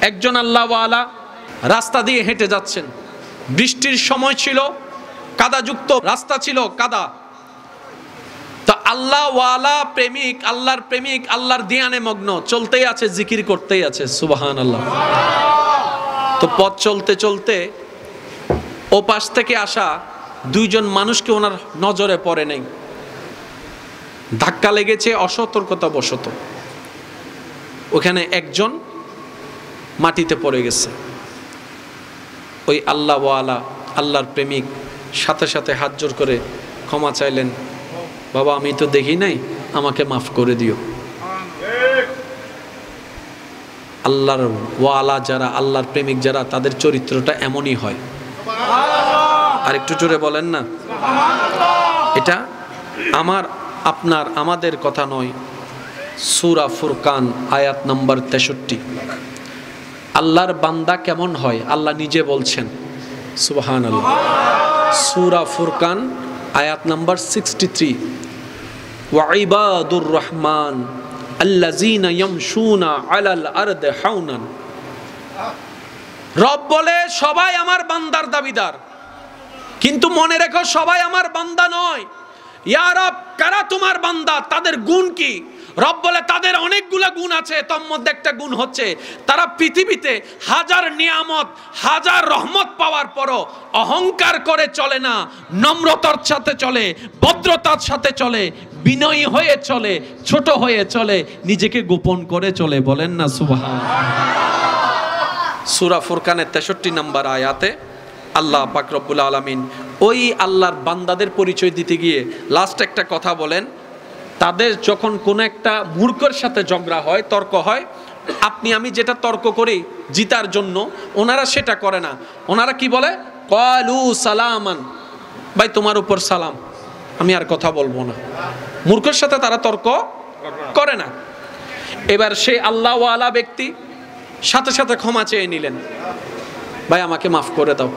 একজন আল্লাহওয়ালা রাস্তা দিয়ে হেঁটে যাচ্ছেন। বৃষ্টির সময় ছিল, কাদাযুক্ত রাস্তা ছিল, কাদা। তো আল্লাহওয়ালা প্রেমিক, আল্লাহর প্রেমিক, আল্লাহর ধ্যানে মগ্ন, চলতেই আছে, জিকির করতেই আছে, সুবহানাল্লাহ। তো পথ চলতে চলতে ও পাশ থেকে আসা দুইজন মানুষকে ওনার নজরে পড়ে নাই, ধাক্কা লেগেছে অসতর্কতা বশত। ওখানে একজন মাটিতে পড়ে গেছে। ওই আল্লাহওয়ালা, আল্লাহর প্রেমিক সাথে সাথে হাত জোর করে ক্ষমা চাইলেন, বাবা আমি তো দেখি নাই, আমাকে মাফ করে দিও। আল্লাহর ওয়ালা যারা, আল্লাহর প্রেমিক যারা, তাদের চরিত্রটা এমনই হয়। আর একটু জোরে বলেন না। এটা আমার, আপনার, আমাদের কথা নয়। সূরা ফুরকান আয়াত নম্বর 63। আল্লাহর বান্দা কেমন হয় আল্লাহ নিজে বলছেন, সুবহানাল্লাহ। সূরা ফুরকান আয়াত নম্বর 63, ওয়া ইবাদুর রহমান আল্লাযীনা ইয়ামশুনা আলাল আরদি হাওনান। রব বলে সবাই আমার বান্দার দাবিদার, কিন্তু মনে রেখো সবাই আমার বান্দা নয়। ইয়া রব, কারা তোমার বান্দা, তাদের গুণ কি? রব বলে তাদের অনেকগুলা গুণ আছে, তার মধ্যে একটা গুণ হচ্ছে তারা পৃথিবীতে হাজার নিয়ামত, হাজার রহমত পাওয়ার পরও অহংকার করে চলে না, নম্রতার সাথে চলে, ভদ্রতার সাথে চলে, বিনয়ী হয়ে চলে, ছোট হয়ে চলে, নিজেকে গোপন করে চলে। বলেন না সুবহানাল্লাহ। সূরা ফুরকানের 63 নম্বর আয়াতে আল্লাহ পাক রব্বুল আলামিন ওই আল্লাহর বান্দাদের পরিচয় দিতে গিয়ে লাস্ট একটা কথা বলেন, তাদের যখন কোনো একটা মূর্খের সাথে ঝগড়া হয়, তর্ক হয়, আপনি আমি যেটা তর্ক করি জিতার জন্য, ওনারা সেটা করে না। ওনারা কি বলে? ক্বালু সালামান, ভাই তোমার উপর সালাম, আমি আর কথা বলবো না। মূর্খের সাথে তারা তর্ক করে না। এবার সেই আল্লাহওয়ালা ব্যক্তি সাথে সাথে ক্ষমা চেয়ে নিলেন, ভাই আমাকে মাফ করে দাও।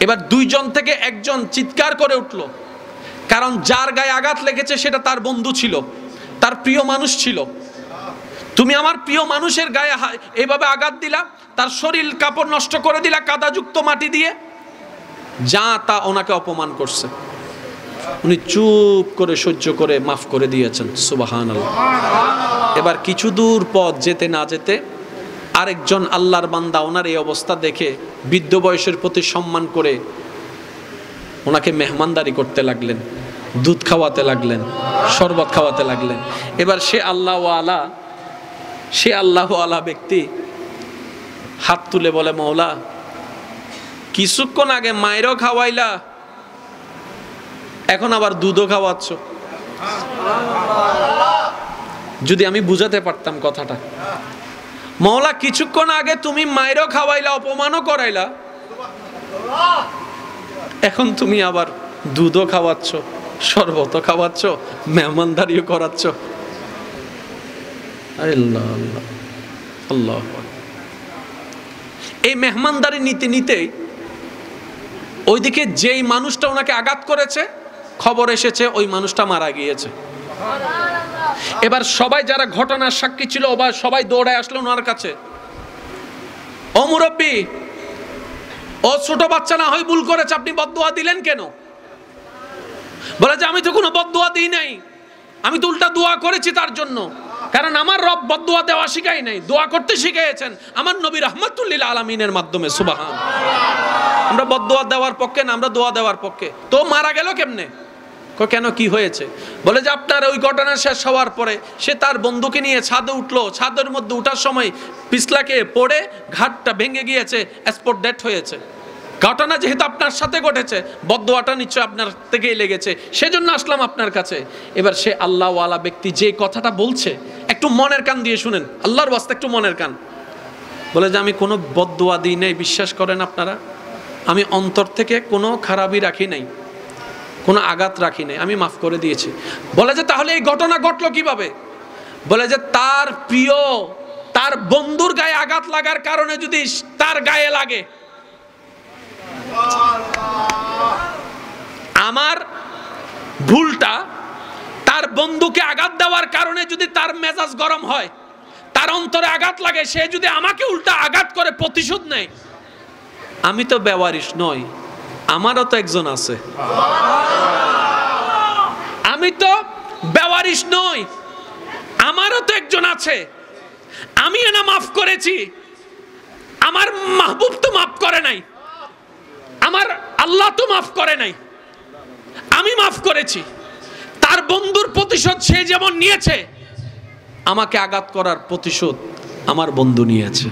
এবার দুইজন থেকে একজন চিৎকার করে উঠল, কারণ যার গায়ে আঘাত লেগেছে সেটা তার বন্ধু ছিল, তার প্রিয় মানুষ ছিল। তুমি আমার প্রিয় মানুষের গায়ে এইভাবে আঘাত দিলা, তার শরীর কাপড় নষ্ট করে দিলা কাদাযুক্ত মাটি দিয়ে, যা তা ওনাকে অপমান করছে। উনি চুপ করে সহ্য করে মাফ করে দিয়েছেন, সুবহানাল্লাহ। এবার কিছু দূর পথ যেতে না যেতে আরেকজন আল্লাহর বান্দা ওনার এই অবস্থা দেখে বৃদ্ধ বয়সের প্রতি সম্মান করে ওনাকে মেহমানদারি করতে লাগলেন, দুধ খাওয়াতে লাগলেন, শরবত খাওয়াতে লাগলেন। এবার সে আল্লাহওয়ালা ব্যক্তি হাত তুলে বলে, মওলা কিছুক্ষণ আগে মায়েরও খাওয়াইলা, এখন আবার দুধও খাওয়াচ্ছ। যদি আমি বুঝাতে পারতাম কথাটা, মওলা কিছুক্ষণ আগে তুমি মায়েরও খাওয়াইলা, অপমানও করাইলা, এখন তুমি আবার দুধও খাওয়াচ্ছ, শরবতও খাওয়াচ্ছ, মেহমানদারিও করাচ্ছ। আল্লাহ আল্লাহ আল্লাহ। এই মেহমানদারি নিতে নিতেই ওইদিকে যেই মানুষটা ওনাকে আঘাত করেছে, খবর এসেছে ওই মানুষটা মারা গিয়েছে। এবার সবাই যারা ঘটনার সাক্ষী ছিল, সবাই দৌড়ায় আসলো ওনার কাছে। ও মুরব্বী, ও ছোট বাচ্চা না হয় ভুল করেছে, আপনি বদদুয়া দিলেন কেন? বলে যে আমি তো কোনো বদদুয়া দিই নাই, আমি তো উল্টা দোয়া করেছি তার জন্য। কারণ আমার রব বদদুয়া দেওয়া শিখাই নাই, দোয়া করতে শিখিয়েছেন আমার নবী রাহমাতুল লিল আলামিনের মাধ্যমে, সুবহানাল্লাহ। আমরা বদদুয়া দেওয়ার পক্ষে না, আমরা দোয়া দেওয়ার পক্ষে। তো মারা গেল কেমনে? কেন, কি হয়েছে? বলে যে আপনার ওই ঘটনা শেষ হওয়ার পরে সে তার বন্ধুকে নিয়ে ছাদে উঠলো, ছাদের মধ্যে উঠার সময় পিছলাকে পড়ে ঘাটটা ভেঙে গিয়েছে, স্পট ডেথ হয়েছে। ঘটনা যেহেতু আপনার সাথে ঘটেছে, বদদুয়াটা নিশ্চয় আপনার থেকেই লেগেছে, সেজন্য আসলাম আপনার কাছে। এবার সে আল্লাহওয়ালা ব্যক্তি যে কথাটা বলছে, একটু মনের কান দিয়ে শুনেন, আল্লাহর ওয়াস্তে একটু মনের কান। বলে যে আমি কোনো বদদুয়া দিই নাই, বিশ্বাস করেন আপনারা, আমি অন্তর থেকে কোনো খারাপই রাখি নাই, কোনো আঘাত রাখি নাই, আমি মাফ করে দিয়েছি। বলে যে তাহলে এই ঘটনা ঘটলো কিভাবে? বলে যে তার প্রিয়, তার বন্ধুর গায়ে আঘাত লাগার কারণে যদি তার গায়ে লাগে, আমার ভুলটা তার বন্ধুকে আঘাত দেওয়ার কারণে যদি তার মেজাজ গরম হয়, তার তার অন্তরে আঘাত লাগে, সে যদি আমাকে উল্টা আঘাত করে প্রতিশোধ নেয়, আমি তো বেওয়ারিশ নই, আমারও তো একজন আছে। আমি তো বেওয়ারিশ নই, আমারও তো একজন আছে। আমি না মাফ করেছি, আমার মাহবুব তো মাফ করে নাই, আমার আল্লাহ তো মাফ করে নাই, আমি মাফ করেছি। তার বন্ধুর প্রতিশোধ সে যেমন নিয়েছে, আমাকে আঘাত করার প্রতিশোধ আমার বন্ধু নিয়েছে।